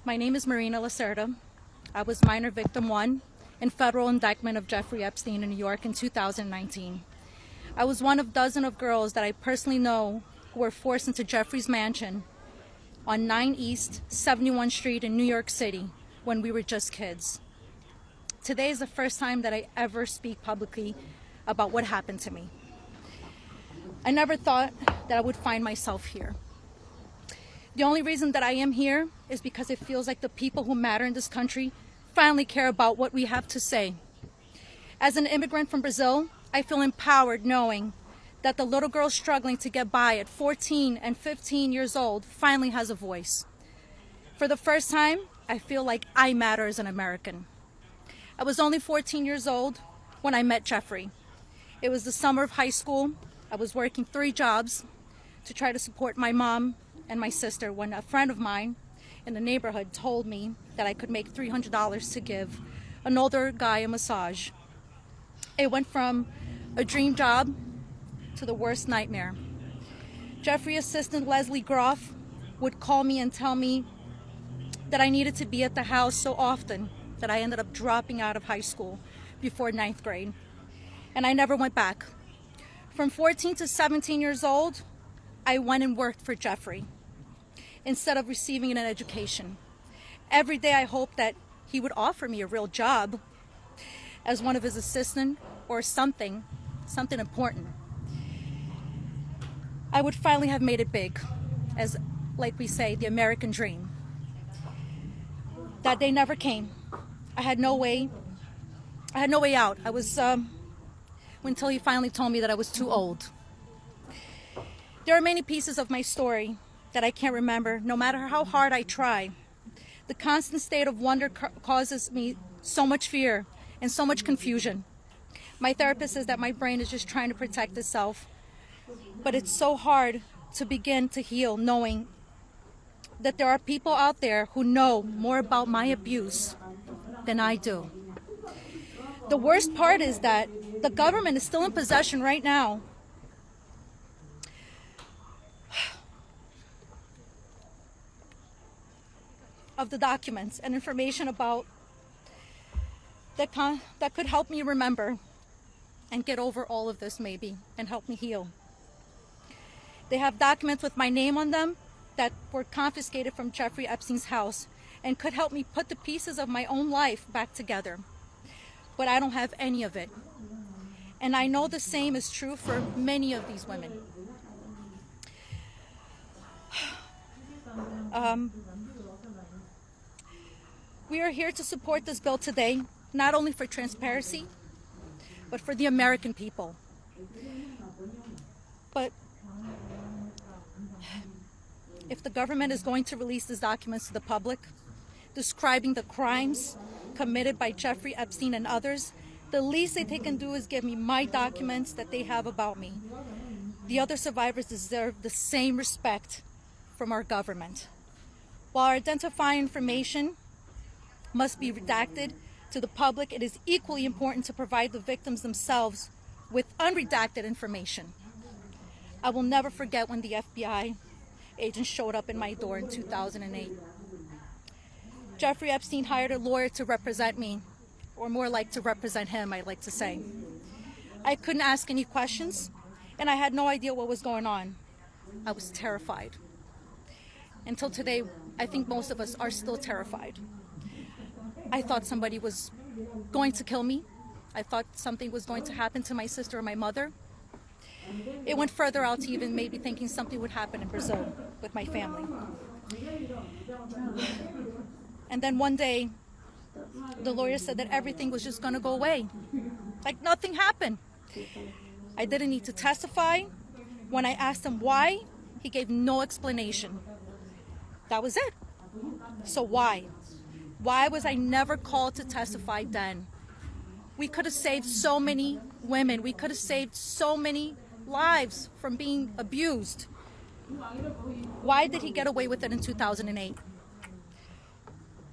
My name is Marina Lacerda. I was minor victim 1 in federal indictment of Jeffrey Epstein in New York in 2019. I was one of dozens of girls that I personally know who were forced into Jeffrey's mansion on 9 East 71 Street in New York City when we were just kids. Today is the first time that I ever speak publicly about what happened to me. I never thought that I would find myself here. The only reason that I am here is because it feels like the people who matter in this country finally care about what we have to say. As an immigrant from Brazil, I feel empowered knowing that the little girl struggling to get by at 14 and 15 years old finally has a voice. For the first time, I feel like I matter as an American. I was only 14 years old when I met Jeffrey. It was the summer of high school. I was working 3 jobs to try to support my mom and my sister when a friend of mine in the neighborhood told me that I could make $300 to give an older guy a massage. It went from a dream job to the worst nightmare. Jeffrey assistant Leslie Groff would call me and tell me that I needed to be at the house so often that I ended up dropping out of high school before 9th grade. And I never went back. From 14 to 17 years old, I went and worked for Jeffrey instead of receiving an education. Every day I hoped that he would offer me a real job as one of his assistants or something important. I would finally have made it big, as like we say, the American dream. That day never came. I had no way out. I was until he finally told me that I was too old. There are many pieces of my story that I can't remember, no matter how hard I try. The constant state of wonder causes me so much fear and so much confusion. My therapist says that my brain is just trying to protect itself, but it's so hard to begin to heal knowing that there are people out there who know more about my abuse than I do. The worst part is that the government is still in possession right now of the documents and information about that could help me remember and get over all of this maybe and help me heal. They have documents with my name on them that were confiscated from Jeffrey Epstein's house and could help me put the pieces of my own life back together. But I don't have any of it. And I know the same is true for many of these women. We are here to support this bill today, not only for transparency, but for the American people. But if the government is going to release these documents to the public, describing the crimes committed by Jeffrey Epstein and others, the least that they can do is give me my documents that they have about me. The other survivors deserve the same respect from our government. While identifying information must be redacted to the public, it is equally important to provide the victims themselves with unredacted information. I will never forget when the FBI agent showed up in my door in 2008. Jeffrey Epstein hired a lawyer to represent me, or more like to represent him, I like to say. I couldn't ask any questions, and I had no idea what was going on. I was terrified. Until today, I think most of us are still terrified. I thought somebody was going to kill me. I thought something was going to happen to my sister or my mother. It went further out to even maybe thinking something would happen in Brazil with my family. And then one day, the lawyer said that everything was just going to go away. Like nothing happened. I didn't need to testify. When I asked him why, he gave no explanation. That was it. So why? Why was I never called to testify then? We could have saved so many women. We could have saved so many lives from being abused. Why did he get away with it in 2008?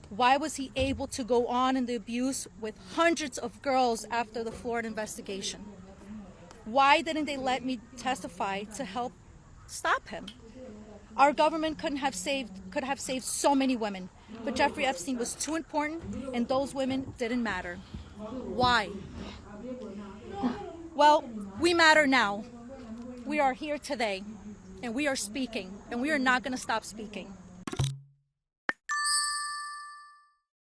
Why was he able to go on in the abuse with hundreds of girls after the Florida investigation? Why didn't they let me testify to help stop him? Our government could have saved so many women. But Jeffrey Epstein was too important, and those women didn't matter. Why? Well, we matter now. We are here today, and we are speaking, and we are not going to stop speaking.